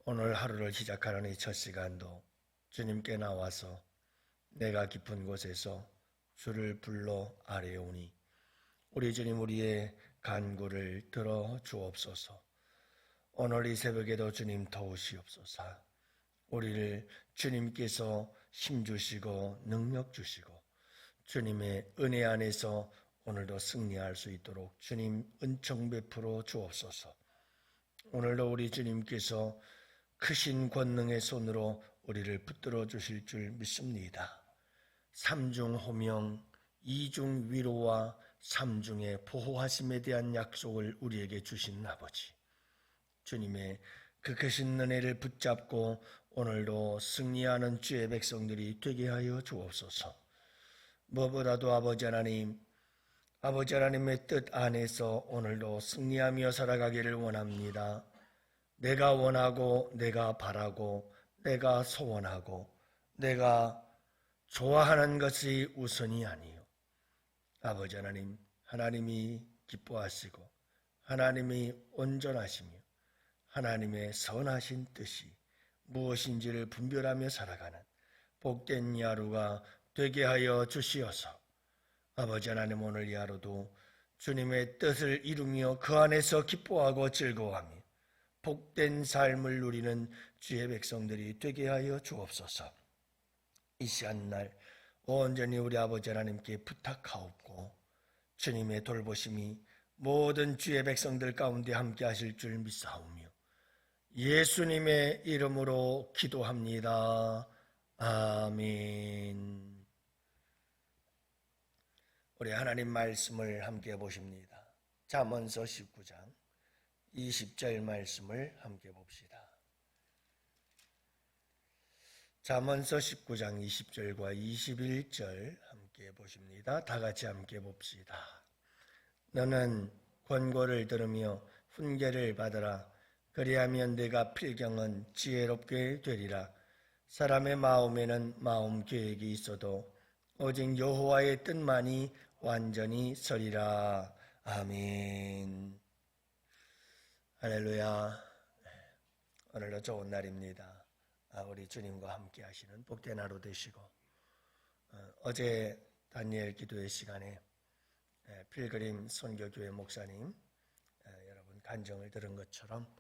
오늘 하루를 시작하는 이 첫 시간도 주님께 나와서 내가 깊은 곳에서 주를 불러 아뢰오니 우리 주님 우리의 간구를 들어 주옵소서. 오늘 이 새벽에도 주님 도우시옵소서. 우리를 주님께서 힘 주시고 능력 주시고 주님의 은혜 안에서 오늘도 승리할 수 있도록 주님 은총 베풀어 주옵소서. 오늘도 우리 주님께서 크신 권능의 손으로 우리를 붙들어 주실 줄 믿습니다. 삼중 호명, 이중 위로와 삼중의 보호하심에 대한 약속을 우리에게 주신 아버지, 주님의 그 크신 은혜를 붙잡고 오늘도 승리하는 주의 백성들이 되게 하여 주옵소서. 무엇보다도 아버지 하나님의 뜻 안에서 오늘도 승리하며 살아가기를 원합니다. 내가 원하고 내가 바라고 내가 소원하고 내가 좋아하는 것이 우선이 아니요. 아버지 하나님, 하나님이 기뻐하시고 하나님이 온전하시며 하나님의 선하신 뜻이 무엇인지를 분별하며 살아가는 복된 이 하루가 되게 하여 주시어서 아버지 하나님 오늘 이 하루도 주님의 뜻을 이루며 그 안에서 기뻐하고 즐거워하며 복된 삶을 누리는 주의 백성들이 되게 하여 주옵소서. 이 시간 날 온전히 우리 아버지 하나님께 부탁하옵고 주님의 돌보심이 모든 주의 백성들 가운데 함께 하실 줄 믿사오며 예수님의 이름으로 기도합니다. 아멘. 우리 하나님 말씀을 함께 보십니다. 잠언서 19장 20절 말씀을 함께 봅시다. 잠언서 19장 20절과 21절 함께 보십니다. 다 같이 함께 봅시다. 너는 권고를 들으며 훈계를 받으라. 그리하면 네가 필경은 지혜롭게 되리라. 사람의 마음에는 마음 계획이 있어도 오직 여호와의 뜻만이 완전히 서리라. 아멘. 할렐루야. 오늘도 좋은 날입니다. 우리 주님과 함께 하시는 복된 하루 되시고 어제 다니엘 기도의 시간에 필그림 선교교회 목사님 여러분 간증을 들은 것처럼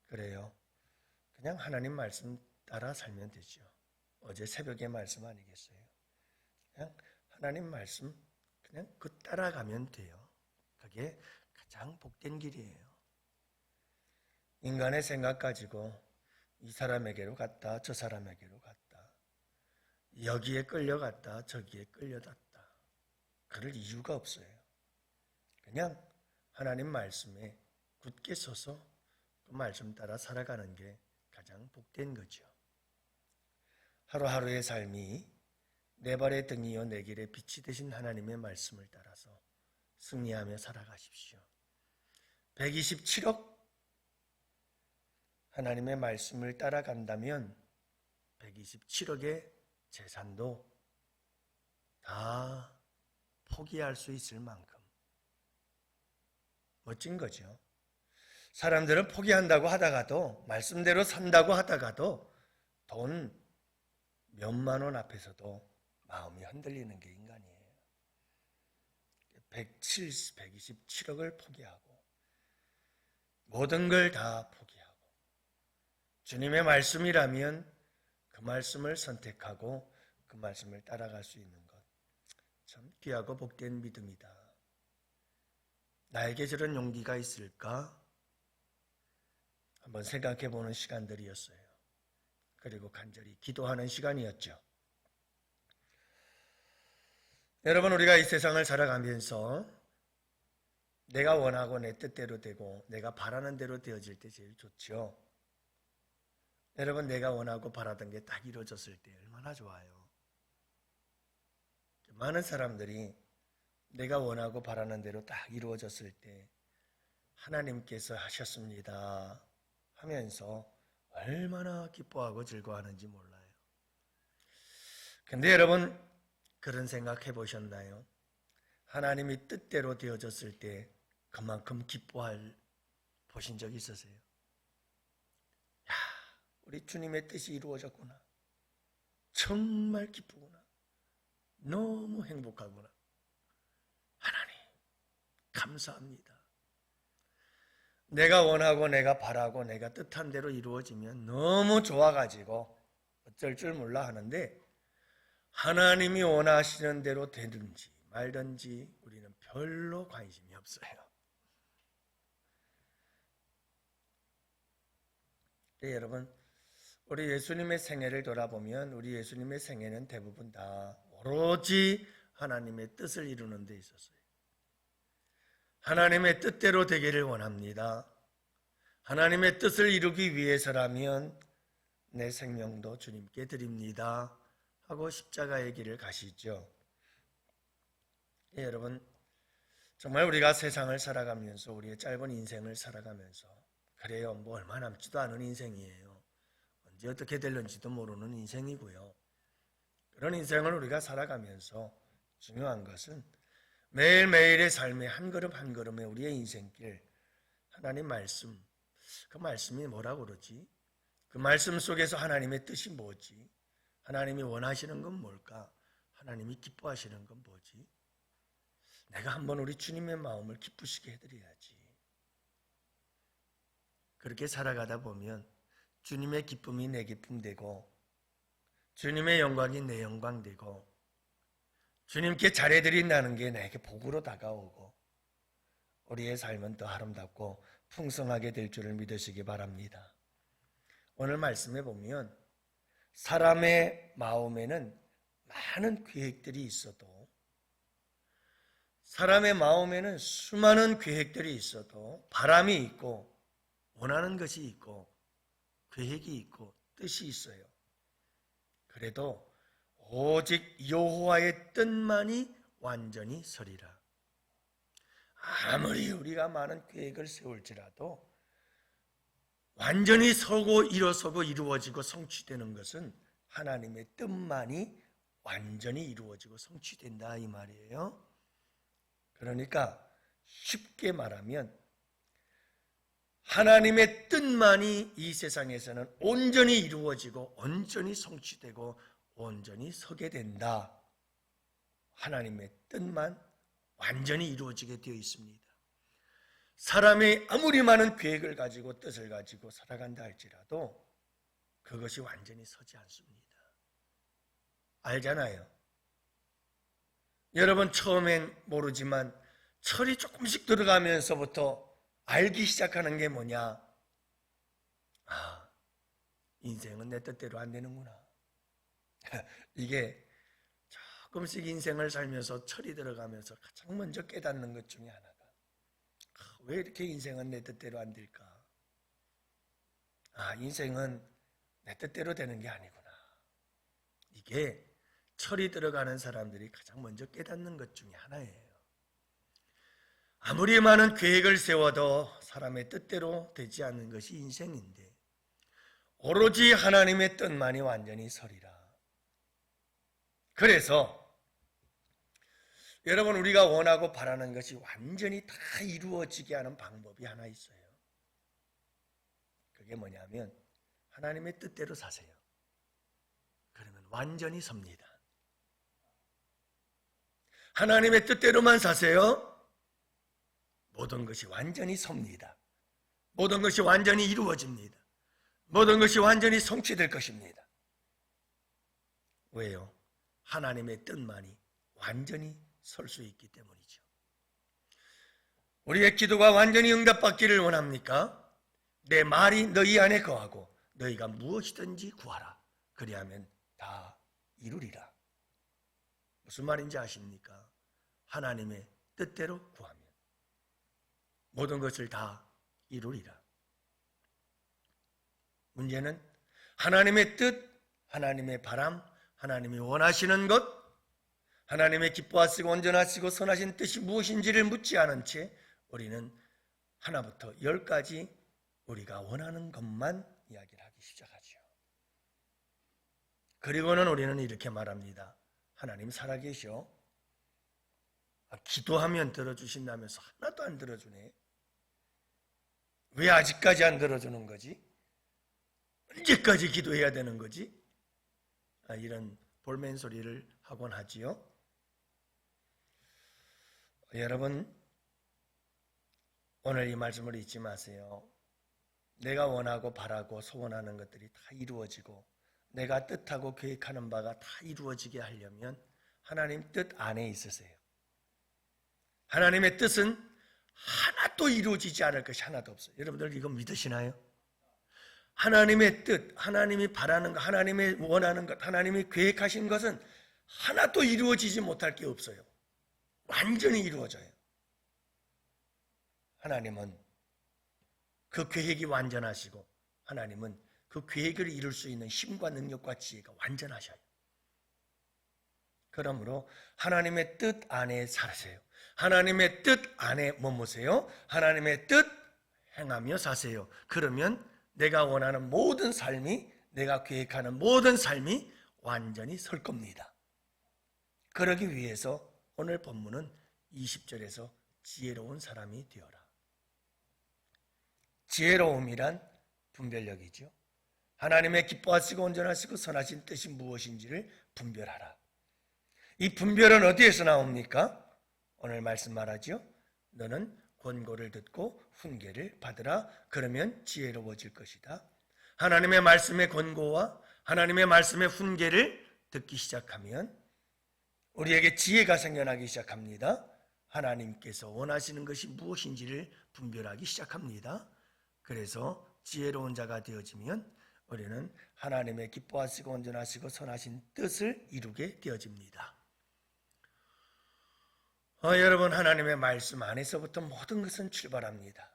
그래요. 그냥 하나님 말씀 따라 살면 되죠. 어제 새벽의 말씀 아니겠어요? 그냥 하나님 말씀 그냥 그 따라가면 돼요. 그게 가장 복된 길이에요. 인간의 생각 가지고 이 사람에게로 갔다 저 사람에게로 갔다 여기에 끌려갔다 저기에 끌려갔다 그럴 이유가 없어요. 그냥 하나님 말씀에 굳게 서서 그 말씀 따라 살아가는 게 가장 복된 거죠. 하루하루의 삶이 내 발의 등이요 내 길의 빛이 되신 하나님의 말씀을 따라서 승리하며 살아가십시오. 127억 하나님의 말씀을 따라간다면 127억의 재산도 다 포기할 수 있을 만큼 멋진 거죠. 사람들은 포기한다고 하다가도 말씀대로 산다고 하다가도 돈 몇만 원 앞에서도 마음이 흔들리는 게 인간이에요. 127억을 포기하고 모든 걸 다 포기하고 주님의 말씀이라면 그 말씀을 선택하고 그 말씀을 따라갈 수 있는 것 참 귀하고 복된 믿음이다. 나에게 저런 용기가 있을까? 한번 생각해 보는 시간들이었어요. 그리고 간절히 기도하는 시간이었죠. 여러분 우리가 이 세상을 살아가면서 내가 원하고 내 뜻대로 되고 내가 바라는 대로 되어질 때 제일 좋죠. 여러분 내가 원하고 바라던 게 딱 이루어졌을 때 얼마나 좋아요. 많은 사람들이 내가 원하고 바라는 대로 딱 이루어졌을 때 하나님께서 하셨습니다 하면서 얼마나 기뻐하고 즐거워하는지 몰라요. 근데 여러분 그런 생각 해보셨나요? 하나님이 뜻대로 되어졌을 때 그만큼 기뻐할 보신 적 있으세요? 야, 우리 주님의 뜻이 이루어졌구나. 정말 기쁘구나. 너무 행복하구나. 하나님, 감사합니다. 내가 원하고 내가 바라고 내가 뜻한 대로 이루어지면 너무 좋아가지고 어쩔 줄 몰라 하는데, 하나님이 원하시는 대로 되든지 말든지 우리는 별로 관심이 없어요. 네, 여러분, 우리 예수님의 생애를 돌아보면 우리 예수님의 생애는 대부분 다 오로지 하나님의 뜻을 이루는 데 있었어요. 하나님의 뜻대로 되기를 원합니다. 하나님의 뜻을 이루기 위해서라면 내 생명도 주님께 드립니다 하고 십자가의 길을 가시죠. 예, 여러분, 정말 우리가 세상을 살아가면서 우리의 짧은 인생을 살아가면서 그래요, 뭐 얼마 남지도 않은 인생이에요. 언제 어떻게 될는지도 모르는 인생이고요. 그런 인생을 우리가 살아가면서 중요한 것은 매일매일의 삶의 한 걸음 한 걸음의 우리의 인생길, 하나님 말씀, 그 말씀이 뭐라고 그러지? 그 말씀 속에서 하나님의 뜻이 뭐지? 하나님이 원하시는 건 뭘까? 하나님이 기뻐하시는 건 뭐지? 내가 한번 우리 주님의 마음을 기쁘시게 해드려야지. 그렇게 살아가다 보면 주님의 기쁨이 내 기쁨 되고, 주님의 영광이 내 영광 되고, 주님께 잘해드린다는 게 내게 복으로 다가오고, 우리의 삶은 더 아름답고 풍성하게 될 줄을 믿으시기 바랍니다. 오늘 말씀에 보면 사람의 마음에는 많은 계획들이 있어도, 사람의 마음에는 수많은 계획들이 있어도 바람이 있고 원하는 것이 있고 계획이 있고 뜻이 있어요. 그래도 오직 여호와의 뜻만이 완전히 서리라. 아무리 우리가 많은 계획을 세울지라도 완전히 서고 일어서고 이루어지고 성취되는 것은 하나님의 뜻만이 완전히 이루어지고 성취된다 이 말이에요. 그러니까 쉽게 말하면 하나님의 뜻만이 이 세상에서는 온전히 이루어지고 온전히 성취되고 온전히 서게 된다. 하나님의 뜻만 완전히 이루어지게 되어 있습니다. 사람이 아무리 많은 계획을 가지고 뜻을 가지고 살아간다 할지라도 그것이 완전히 서지 않습니다. 알잖아요. 여러분, 처음엔 모르지만 철이 조금씩 들어가면서부터 알기 시작하는 게 뭐냐? 아, 인생은 내 뜻대로 안 되는구나. 이게 조금씩 인생을 살면서 철이 들어가면서 가장 먼저 깨닫는 것 중에 하나가, 왜 이렇게 인생은 내 뜻대로 안 될까? 인생은 내 뜻대로 되는 게 아니구나. 이게 철이 들어가는 사람들이 가장 먼저 깨닫는 것 중에 하나예요. 아무리 많은 계획을 세워도 사람의 뜻대로 되지 않는 것이 인생인데 오로지 하나님의 뜻만이 완전히 서리라. 그래서 여러분, 우리가 원하고 바라는 것이 완전히 다 이루어지게 하는 방법이 하나 있어요. 그게 뭐냐면 하나님의 뜻대로 사세요. 그러면 완전히 섭니다. 하나님의 뜻대로만 사세요. 모든 것이 완전히 섭니다. 모든 것이 완전히 이루어집니다. 모든 것이 완전히 성취될 것입니다. 왜요? 하나님의 뜻만이 완전히 설 수 있기 때문이죠. 우리의 기도가 완전히 응답받기를 원합니까? 내 말이 너희 안에 거하고 너희가 무엇이든지 구하라. 그리하면 다 이루리라. 무슨 말인지 아십니까? 하나님의 뜻대로 구하면 모든 것을 다 이루리라. 문제는 하나님의 뜻, 하나님의 바람, 하나님이 원하시는 것, 하나님의 기뻐하시고 온전하시고 선하신 뜻이 무엇인지를 묻지 않은 채 우리는 하나부터 10까지 우리가 원하는 것만 이야기를 하기 시작하죠. 그리고는 우리는 이렇게 말합니다. 하나님 살아계셔. 기도하면 들어주신다면서 하나도 안 들어주네. 왜 아직까지 안 들어주는 거지? 언제까지 기도해야 되는 거지? 이런 볼멘 소리를 하곤 하지요. 여러분, 오늘 이 말씀을 잊지 마세요. 내가 원하고 바라고 소원하는 것들이 다 이루어지고 내가 뜻하고 계획하는 바가 다 이루어지게 하려면 하나님 뜻 안에 있으세요. 하나님의 뜻은 하나도 이루어지지 않을 것이 하나도 없어요. 여러분들 이거 믿으시나요? 하나님의 뜻, 하나님이 바라는 것, 하나님이 원하는 것, 하나님이 계획하신 것은 하나도 이루어지지 못할 게 없어요. 완전히 이루어져요. 하나님은 그 계획이 완전하시고 하나님은 그 계획을 이룰 수 있는 힘과 능력과 지혜가 완전하셔요. 그러므로 하나님의 뜻 안에 사세요. 하나님의 뜻 안에 머무세요. 하나님의 뜻 행하며 사세요. 그러면 내가 원하는 모든 삶이, 내가 계획하는 모든 삶이 완전히 설 겁니다. 그러기 위해서 오늘 본문은 20절에서 지혜로운 사람이 되어라. 지혜로움이란 분별력이죠. 하나님의 기뻐하시고 온전하시고 선하신 뜻이 무엇인지를 분별하라. 이 분별은 어디에서 나옵니까? 오늘 말씀 말하죠. 너는 권고를 듣고 훈계를 받으라. 그러면 지혜로워질 것이다. 하나님의 말씀의 권고와 하나님의 말씀의 훈계를 듣기 시작하면 우리에게 지혜가 생겨나기 시작합니다. 하나님께서 원하시는 것이 무엇인지를 분별하기 시작합니다. 그래서 지혜로운 자가 되어지면 우리는 하나님의 기뻐하시고 온전하시고 선하신 뜻을 이루게 되어집니다. 여러분, 하나님의 말씀 안에서부터 모든 것은 출발합니다.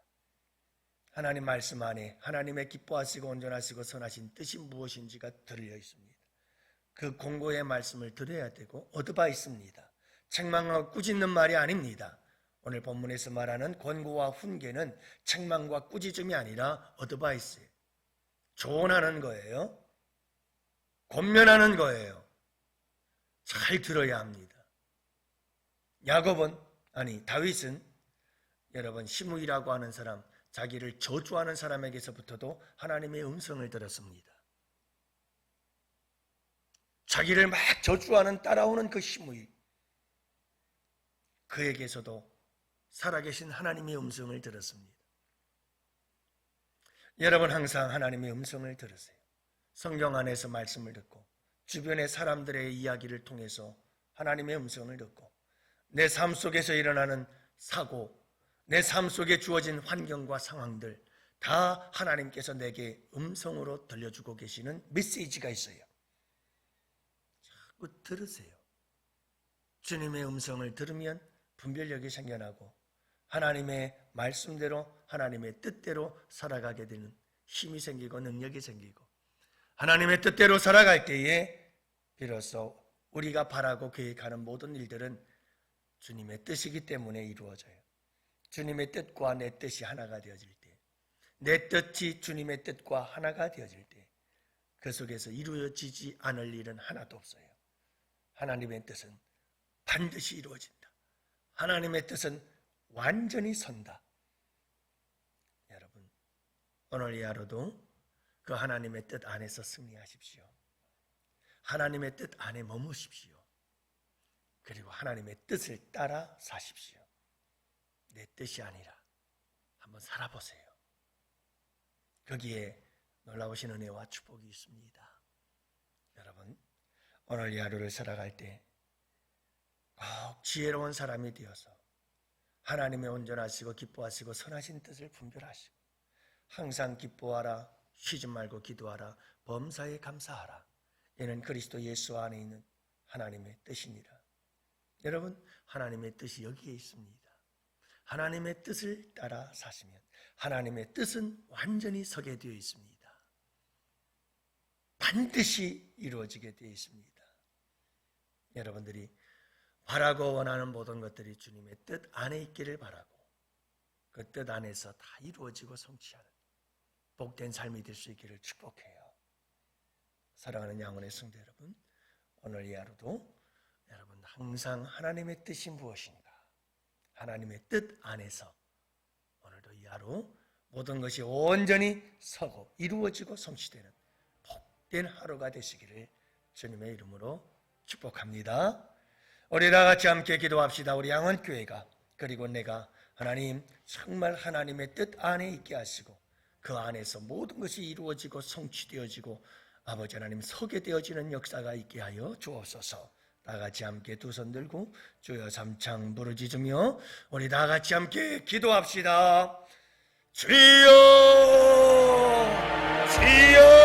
하나님 말씀 안에 하나님의 기뻐하시고 온전하시고 선하신 뜻이 무엇인지가 들려 있습니다. 그 공고의 말씀을 들어야 되고 얻어봐 있습니다. 책망하고 꾸짖는 말이 아닙니다. 오늘 본문에서 말하는 권고와 훈계는 책망과 꾸짖음이 아니라 얻어봐 있어요. 조언하는 거예요. 권면하는 거예요. 잘 들어야 합니다. 다윗은 여러분 시므이라고 하는 사람, 자기를 저주하는 사람에게서부터도 하나님의 음성을 들었습니다. 자기를 막 저주하는 따라오는 그 시므이, 그에게서도 살아계신 하나님의 음성을 들었습니다. 여러분 항상 하나님의 음성을 들으세요. 성경 안에서 말씀을 듣고 주변의 사람들의 이야기를 통해서 하나님의 음성을 듣고 내 삶 속에서 일어나는 사고, 내 삶 속에 주어진 환경과 상황들 다 하나님께서 내게 음성으로 들려주고 계시는 메시지가 있어요. 자꾸 들으세요. 주님의 음성을 들으면 분별력이 생겨나고 하나님의 말씀대로 하나님의 뜻대로 살아가게 되는 힘이 생기고 능력이 생기고 하나님의 뜻대로 살아갈 때에 비로소 우리가 바라고 계획하는 모든 일들은 주님의 뜻이기 때문에 이루어져요. 주님의 뜻과 내 뜻이 하나가 되어질 때, 내 뜻이 주님의 뜻과 하나가 되어질 때 그 속에서 이루어지지 않을 일은 하나도 없어요. 하나님의 뜻은 반드시 이루어진다. 하나님의 뜻은 완전히 선다. 여러분, 오늘 이 하루도 그 하나님의 뜻 안에서 승리하십시오. 하나님의 뜻 안에 머무십시오. 그리고 하나님의 뜻을 따라 사십시오. 내 뜻이 아니라 한번 살아보세요. 거기에 놀라우신 은혜와 축복이 있습니다. 여러분, 오늘 이 하루를 살아갈 때 꼭 지혜로운 사람이 되어서 하나님의 온전하시고 기뻐하시고 선하신 뜻을 분별하시고 항상 기뻐하라, 쉬지 말고 기도하라, 범사에 감사하라. 이는 그리스도 예수 안에 있는 하나님의 뜻이니라. 여러분, 하나님의 뜻이 여기에 있습니다. 하나님의 뜻을 따라 사시면 하나님의 뜻은 완전히 서게 되어 있습니다. 반드시 이루어지게 되어 있습니다. 여러분들이 바라고 원하는 모든 것들이 주님의 뜻 안에 있기를 바라고 그 뜻 안에서 다 이루어지고 성취하는 복된 삶이 될 수 있기를 축복해요. 사랑하는 양원의 성도 여러분, 오늘 이 하루도 여러분 항상 하나님의 뜻이 무엇인가, 하나님의 뜻 안에서 오늘도 이 하루 모든 것이 온전히 서고 이루어지고 성취되는 복된 하루가 되시기를 주님의 이름으로 축복합니다. 우리 다 같이 함께 기도합시다. 우리 양원교회가, 그리고 내가 하나님 정말 하나님의 뜻 안에 있게 하시고 그 안에서 모든 것이 이루어지고 성취되어지고 아버지 하나님 서게 되어지는 역사가 있게 하여 주옵소서. 다 같이 함께 두 손 들고 주여 삼창 부르짖으며 우리 다 같이 함께 기도합시다. 주여 주여